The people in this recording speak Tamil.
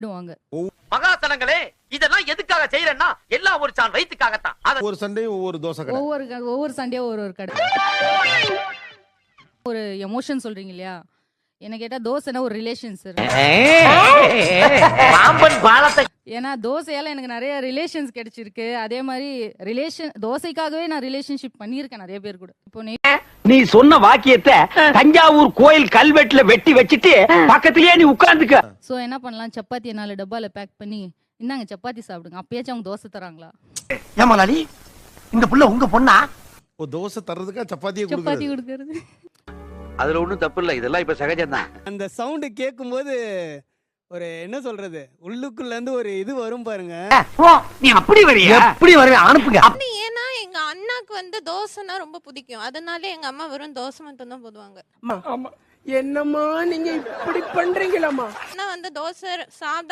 விடுவாங்க. மகாசனங்களே இதெல்லாம் எதுக்காக செய்யறேன்னா எல்லாம் ஒரு சான் வயித்துக்காகத்தான். ஒரு சண்டே ஒவ்வொரு தோசை கடை. ஒவ்வொரு சண்டே ஒரு கடை. ஒரு எமோஷன் சொல்றீங்க இல்லையா, என்ன கேட்டா தோசைனா ஒரு ரிலேஷன் சார். ஏன்னா தோசையால எனக்கு நிறைய ரிலேஷன்ஸ் கிடைச்சிருக்கு. அதே மாதிரி தோசைக்காகவே நான் ரிலேஷன்ஷிப் பண்ணியிருக்கேன் நிறைய பேர் கூட. இப்போ நீ சொன்ன வாக்கியத்தை தஞ்சாவூர் கோயில் கல்வெட்டுல வெட்டி வச்சிட்டு பக்கத்திலேயே நீ உட்கார்ந்துக்க. சோ என்ன பண்ணலாம், சப்பாத்தி 4 டப்பால பேக் பண்ணி இந்தாங்க சப்பாத்தி சாப்பிடுங்க, அப்பயாச்சும் அவங்க தோசை தராங்களா? ஏமாலாளி இந்த புள்ள உங்க பொண்ணா? ஓ, தோசை தர்றதுக்கா சப்பாத்தி கொடுக்கறது? அதுல ஒண்ணும் தப்பு இல்ல, இதெல்லாம் இப்ப சகஜம் தான். அந்த சவுண்ட் கேட்கும்போது ஒரு என்ன சொல்றது, உள்ளுக்குள்ள இருந்து ஒரு இது வரும் பாருங்க. நீ அப்படி வரியா? எப்படி வருவே? அனுப்புங்க. ஏன்னா எங்க அண்ணாக்கு வந்து தோசைனா ரொம்ப பிடிக்கும். அதனால எங்க அம்மா வெறும் தோசை மட்டும் தான் போடுவாங்க. என்னம்மா நீங்க இப்படி பண்றீங்களாமா? அண்ணா வந்து தோசை சாப்பிட